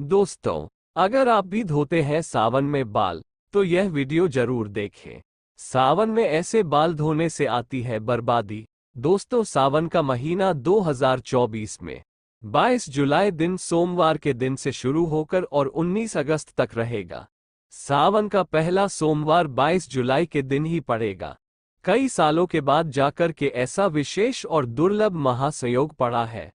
दोस्तों, अगर आप भी धोते हैं सावन में बाल, तो यह वीडियो जरूर देखें। सावन में ऐसे बाल धोने से आती है बर्बादी। दोस्तों, सावन का महीना 2024 में 22 जुलाई दिन सोमवार के दिन से शुरू होकर और 19 अगस्त तक रहेगा। सावन का पहला सोमवार 22 जुलाई के दिन ही पड़ेगा। कई सालों के बाद जाकर के ऐसा विशेष और दुर्लभ महासंयोग पड़ा है,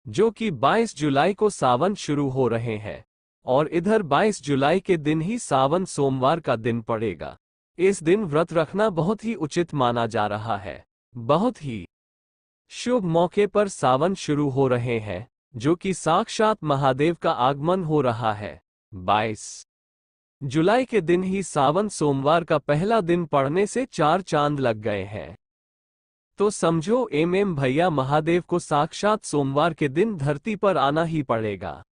जो कि 22 जुलाई को सावन शुरू हो रहे हैं और इधर 22 जुलाई के दिन ही सावन सोमवार का दिन पड़ेगा। इस दिन व्रत रखना बहुत ही उचित माना जा रहा है। बहुत ही शुभ मौके पर सावन शुरू हो रहे हैं, जो कि साक्षात महादेव का आगमन हो रहा है। 22 जुलाई के दिन ही सावन सोमवार का पहला दिन पड़ने से 4 चांद लग गए हैं। तो समझो भैया महादेव को साक्षात सोमवार के दिन धरती पर आना ही पड़ेगा।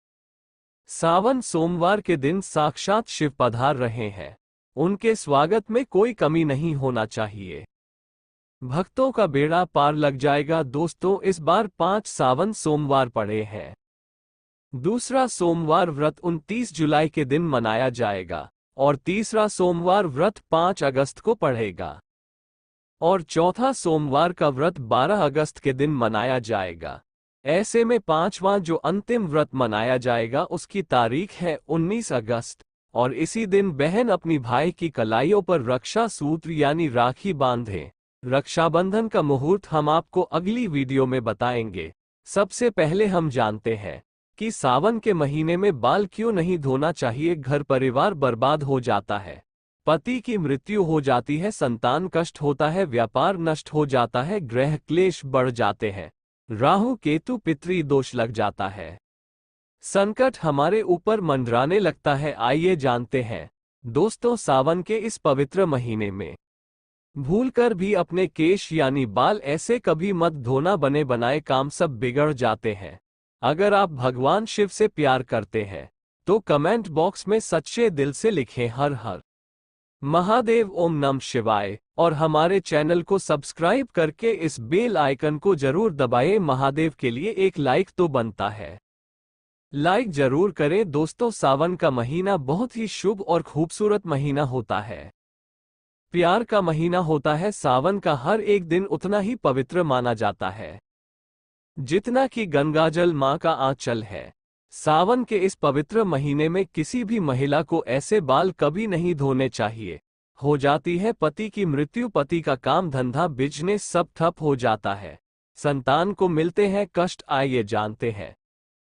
सावन सोमवार के दिन साक्षात शिव पधार रहे हैं। उनके स्वागत में कोई कमी नहीं होना चाहिए। भक्तों का बेड़ा पार लग जाएगा। दोस्तों, इस बार 5 सावन सोमवार पड़े हैं। दूसरा सोमवार व्रत 29 जुलाई के दिन मनाया जाएगा और तीसरा सोमवार व्रत 5 अगस्त को पड़ेगा और चौथा सोमवार का व्रत 12 अगस्त के दिन मनाया जाएगा। ऐसे में पांचवां जो अंतिम व्रत मनाया जाएगा उसकी तारीख है 19 अगस्त और इसी दिन बहन अपनी भाई की कलाइयों पर रक्षा सूत्र यानी राखी बांधे। रक्षाबंधन का मुहूर्त हम आपको अगली वीडियो में बताएंगे। सबसे पहले हम जानते हैं कि सावन के महीने में बाल क्यों नहीं धोना चाहिए। घर परिवार बर्बाद हो जाता है, पति की मृत्यु हो जाती है, संतान कष्ट होता है, व्यापार नष्ट हो जाता है, ग्रह क्लेश बढ़ जाते हैं, राहु केतु पितृ दोष लग जाता है, संकट हमारे ऊपर मंडराने लगता है। आइए जानते हैं दोस्तों, सावन के इस पवित्र महीने में भूलकर भी अपने केश यानी बाल ऐसे कभी मत धोना। बने बनाए काम सब बिगड़ जाते हैं। अगर आप भगवान शिव से प्यार करते हैं तो कमेंट बॉक्स में सच्चे दिल से लिखें हर हर महादेव, ओम नमः शिवाय और हमारे चैनल को सब्सक्राइब करके इस बेल आइकन को जरूर दबाएं। महादेव के लिए एक लाइक तो बनता है, लाइक जरूर करें। दोस्तों, सावन का महीना बहुत ही शुभ और खूबसूरत महीना होता है। प्यार का महीना होता है। सावन का हर एक दिन उतना ही पवित्र माना जाता है जितना कि गंगाजल मां का आंचल है। सावन के इस पवित्र महीने में किसी भी महिला को ऐसे बाल कभी नहीं धोने चाहिए। हो जाती है पति की मृत्यु, पति का काम धंधा बिजनेस सब ठप हो जाता है, संतान को मिलते हैं कष्ट। आइए जानते हैं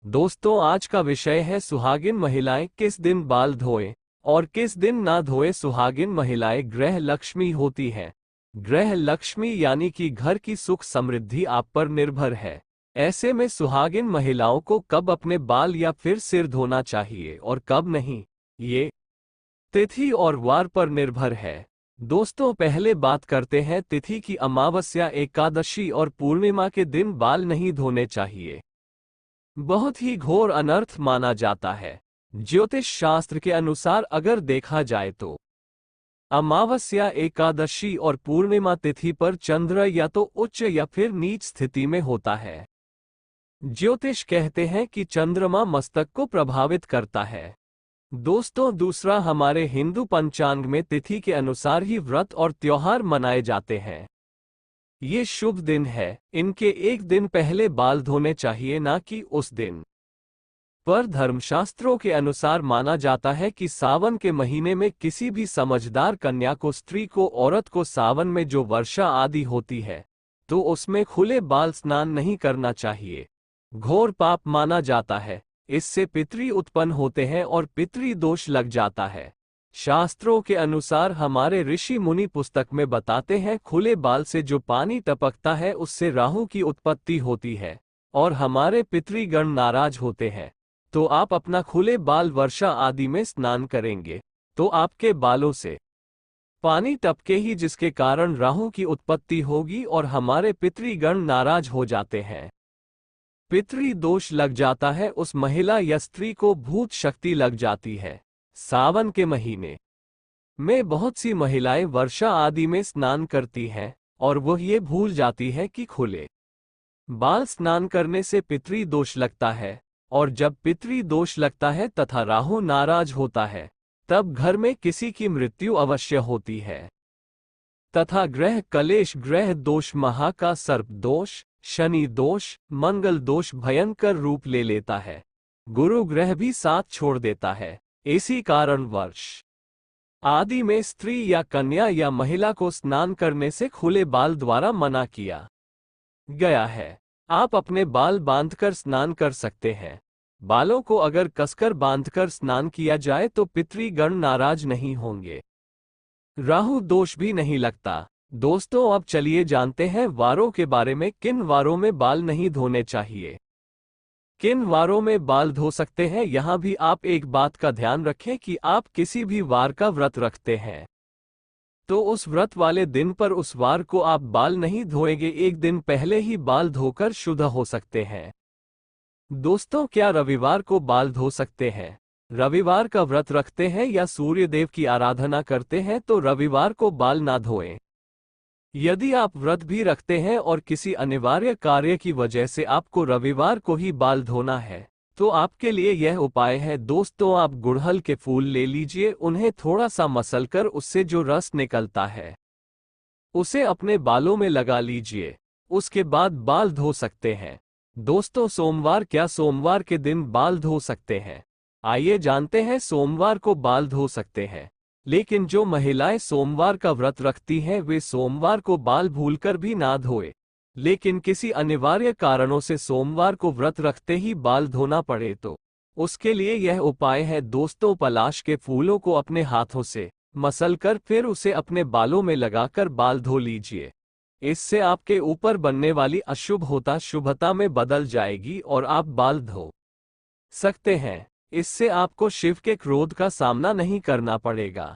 दोस्तों, आज का विषय है सुहागिन महिलाएं किस दिन बाल धोएं और किस दिन ना धोएं। सुहागिन महिलाएं ग्रह लक्ष्मी होती हैं। ग्रह लक्ष्मी यानी कि घर की सुख समृद्धि आप पर निर्भर है। ऐसे में सुहागिन महिलाओं को कब अपने बाल या फिर सिर धोना चाहिए और कब नहीं, ये तिथि और वार पर निर्भर है। दोस्तों, पहले बात करते हैं तिथि की। अमावस्या, एकादशी और पूर्णिमा के दिन बाल नहीं धोने चाहिए। बहुत ही घोर अनर्थ माना जाता है। ज्योतिष शास्त्र के अनुसार अगर देखा जाए तो अमावस्या, एकादशी और पूर्णिमा तिथि पर चंद्र या तो उच्च या फिर नीच स्थिति में होता है। ज्योतिष कहते हैं कि चंद्रमा मस्तक को प्रभावित करता है। दोस्तों, दूसरा, हमारे हिंदू पंचांग में तिथि के अनुसार ही व्रत और त्योहार मनाए जाते हैं। ये शुभ दिन है, इनके एक दिन पहले बाल धोने चाहिए, ना कि उस दिन। पर धर्मशास्त्रों के अनुसार माना जाता है कि सावन के महीने में किसी भी समझदार कन्या को, स्त्री को, औरत को सावन में जो वर्षा आदि होती है तो उसमें खुले बाल स्नान नहीं करना चाहिए। घोर पाप माना जाता है। इससे पितृ उत्पन्न होते हैं और पितृ दोष लग जाता है। शास्त्रों के अनुसार हमारे ऋषि मुनि पुस्तक में बताते हैं, खुले बाल से जो पानी टपकता है उससे राहु की उत्पत्ति होती है और हमारे पितृगण नाराज होते हैं। तो आप अपना खुले बाल वर्षा आदि में स्नान करेंगे तो आपके बालों से पानी टपके ही, जिसके कारण राहु की उत्पत्ति होगी और हमारे पितृगण नाराज हो जाते हैं। पितृ दोष लग जाता है, उस महिला या स्त्री को भूत शक्ति लग जाती है। सावन के महीने में बहुत सी महिलाएं वर्षा आदि में स्नान करती हैं और वह ये भूल जाती है कि खुले बाल स्नान करने से पितृ दोष लगता है और जब पितृ दोष लगता है तथा राहु नाराज होता है तब घर में किसी की मृत्यु अवश्य होती है। तथा ग्रह कलेश, ग्रह दोष, महा का सर्प दोष, शनि दोष, मंगल दोष भयंकर रूप ले लेता है। गुरु ग्रह भी साथ छोड़ देता है। इसी कारण वर्ष आदि में स्त्री या कन्या या महिला को स्नान करने से खुले बाल द्वारा मना किया गया है। आप अपने बाल बांधकर स्नान कर सकते हैं। बालों को अगर कसकर बांधकर स्नान किया जाए तो पितृगण नाराज नहीं होंगे, राहु दोष भी नहीं लगता। दोस्तों, अब चलिए जानते हैं वारों के बारे में। किन वारों में बाल नहीं धोने चाहिए, किन वारों में बाल धो सकते हैं। यहां भी आप एक बात का ध्यान रखें कि आप किसी भी वार का व्रत रखते हैं तो उस व्रत वाले दिन पर उस वार को आप बाल नहीं धोएंगे, एक दिन पहले ही बाल धोकर शुद्ध हो सकते हैं। दोस्तों, क्या रविवार को बाल धो सकते हैं? रविवार का व्रत रखते हैं या सूर्य देव की आराधना करते हैं तो रविवार को बाल ना धोएं। यदि आप व्रत भी रखते हैं और किसी अनिवार्य कार्य की वजह से आपको रविवार को ही बाल धोना है तो आपके लिए यह उपाय है। दोस्तों, आप गुड़हल के फूल ले लीजिए, उन्हें थोड़ा सा मसलकर उससे जो रस निकलता है उसे अपने बालों में लगा लीजिए, उसके बाद बाल धो सकते हैं। दोस्तों, सोमवार, क्या सोमवार के दिन बाल धो सकते हैं? आइए जानते हैं। सोमवार को बाल धो सकते हैं, लेकिन जो महिलाएं सोमवार का व्रत रखती हैं वे सोमवार को बाल भूलकर भी ना धोए। लेकिन किसी अनिवार्य कारणों से सोमवार को व्रत रखते ही बाल धोना पड़े तो उसके लिए यह उपाय है। दोस्तों, पलाश के फूलों को अपने हाथों से मसलकर फिर उसे अपने बालों में लगाकर बाल धो लीजिए। इससे आपके ऊपर बनने वाली अशुभता शुभता में बदल जाएगी और आप बाल धो सकते हैं। इससे आपको शिव के क्रोध का सामना नहीं करना पड़ेगा।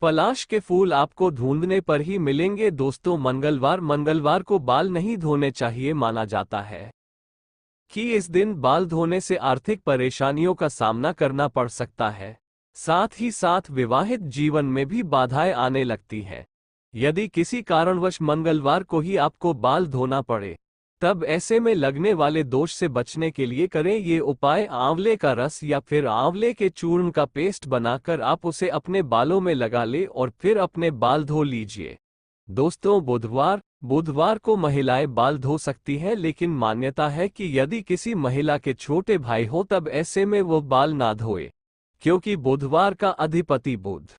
पलाश के फूल आपको ढूंढने पर ही मिलेंगे। दोस्तों, मंगलवार को बाल नहीं धोने चाहिए। माना जाता है कि इस दिन बाल धोने से आर्थिक परेशानियों का सामना करना पड़ सकता है, साथ ही साथ विवाहित जीवन में भी बाधाएं आने लगती है। यदि किसी कारणवश मंगलवार को ही आपको बाल धोना पड़े तब ऐसे में लगने वाले दोष से बचने के लिए करें ये उपाय। आंवले का रस या फिर आंवले के चूर्ण का पेस्ट बनाकर आप उसे अपने बालों में लगा ले और फिर अपने बाल धो लीजिए। दोस्तों, बुधवार को महिलाएं बाल धो सकती हैं, लेकिन मान्यता है कि यदि किसी महिला के छोटे भाई हो तब ऐसे में वो बाल ना धोए, क्योंकि बुधवार का अधिपति बुध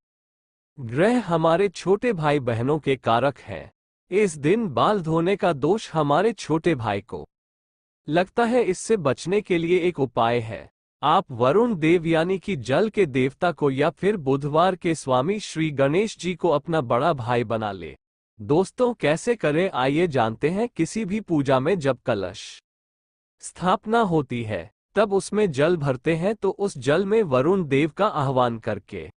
ग्रह हमारे छोटे भाई बहनों के कारक है। इस दिन बाल धोने का दोष हमारे छोटे भाई को लगता है। इससे बचने के लिए एक उपाय है। आप वरुण देव यानी कि जल के देवता को या फिर बुधवार के स्वामी श्री गणेश जी को अपना बड़ा भाई बना ले। दोस्तों, कैसे करें आइए जानते हैं। किसी भी पूजा में जब कलश स्थापना होती है तब उसमें जल भरते हैं तो उस जल में वरुण देव का आह्वान करके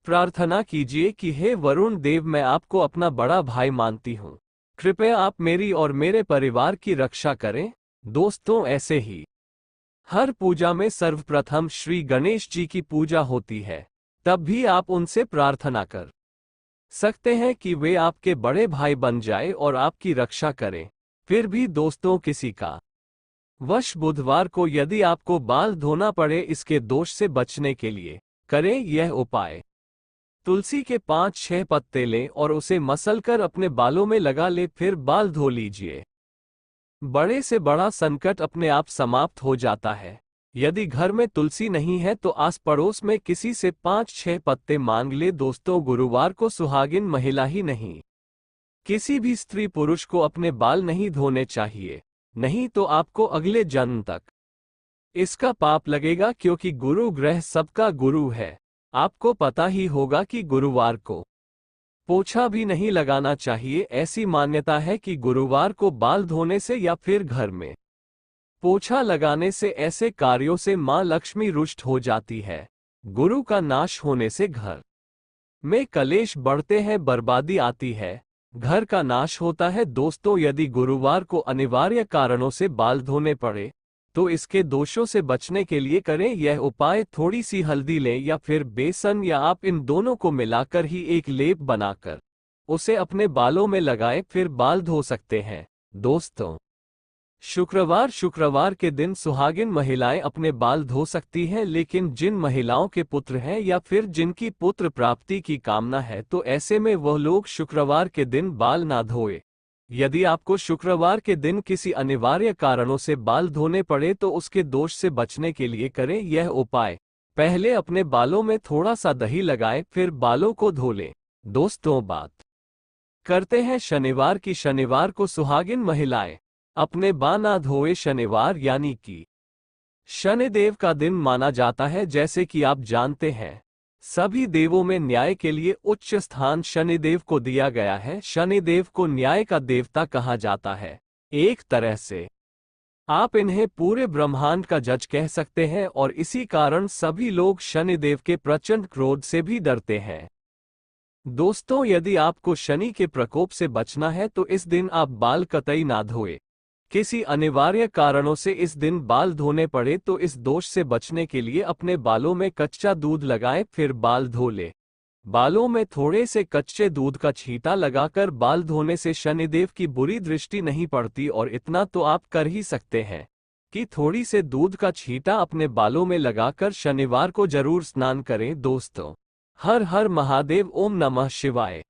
प्रार्थना कीजिए कि हे वरुण देव, मैं आपको अपना बड़ा भाई मानती हूँ, कृपया आप मेरी और मेरे परिवार की रक्षा करें। दोस्तों, ऐसे ही हर पूजा में सर्वप्रथम श्री गणेश जी की पूजा होती है, तब भी आप उनसे प्रार्थना कर सकते हैं कि वे आपके बड़े भाई बन जाए और आपकी रक्षा करें। फिर भी दोस्तों, किसी का वश बुधवार को यदि आपको बाल धोना पड़े, इसके दोष से बचने के लिए करें यह उपाय। तुलसी के 5-6 पत्ते लें और उसे मसलकर अपने बालों में लगा ले, फिर बाल धो लीजिए। बड़े से बड़ा संकट अपने आप समाप्त हो जाता है। यदि घर में तुलसी नहीं है तो आस पड़ोस में किसी से 5-6 पत्ते मांग ले। दोस्तों, गुरुवार को सुहागिन महिला ही नहीं, किसी भी स्त्री पुरुष को अपने बाल नहीं धोने चाहिए, नहीं तो आपको अगले जन्म तक इसका पाप लगेगा, क्योंकि गुरु ग्रह सबका गुरु है। आपको पता ही होगा कि गुरुवार को पोछा भी नहीं लगाना चाहिए। ऐसी मान्यता है कि गुरुवार को बाल धोने से या फिर घर में पोछा लगाने से ऐसे कार्यों से मां लक्ष्मी रुष्ट हो जाती है। गुरु का नाश होने से घर में कलेश बढ़ते हैं, बर्बादी आती है, घर का नाश होता है। दोस्तों, यदि गुरुवार को अनिवार्य कारणों से बाल धोने पड़े तो इसके दोषों से बचने के लिए करें यह उपाय। थोड़ी सी हल्दी लें या फिर बेसन, या आप इन दोनों को मिलाकर ही एक लेप बनाकर उसे अपने बालों में लगाएं, फिर बाल धो सकते हैं। दोस्तों, शुक्रवार के दिन सुहागिन महिलाएं अपने बाल धो सकती हैं, लेकिन जिन महिलाओं के पुत्र हैं या फिर जिनकी पुत्र प्राप्ति की कामना है तो ऐसे में वह लोग शुक्रवार के दिन बाल ना धोए। यदि आपको शुक्रवार के दिन किसी अनिवार्य कारणों से बाल धोने पड़े तो उसके दोष से बचने के लिए करें यह उपाय। पहले अपने बालों में थोड़ा सा दही लगाएं, फिर बालों को धो लें। दोस्तों, बात करते हैं शनिवार की। शनिवार को सुहागिन महिलाएं अपने बाल ना धोए। शनिवार यानी कि शनिदेव का दिन माना जाता है। जैसे कि आप जानते हैं, सभी देवों में न्याय के लिए उच्च स्थान शनिदेव को दिया गया है। शनिदेव को न्याय का देवता कहा जाता है। एक तरह से आप इन्हें पूरे ब्रह्मांड का जज कह सकते हैं और इसी कारण सभी लोग शनिदेव के प्रचंड क्रोध से भी डरते हैं। दोस्तों, यदि आपको शनि के प्रकोप से बचना है तो इस दिन आप बाल कतई ना धोए। किसी अनिवार्य कारणों से इस दिन बाल धोने पड़े तो इस दोष से बचने के लिए अपने बालों में कच्चा दूध लगाएं, फिर बाल धो ले। बालों में थोड़े से कच्चे दूध का छींटा लगाकर बाल धोने से शनिदेव की बुरी दृष्टि नहीं पड़ती। और इतना तो आप कर ही सकते हैं कि थोड़ी से दूध का छींटा अपने बालों में लगाकर शनिवार को जरूर स्नान करें। दोस्तों, हर हर महादेव, ओम नमः शिवाय।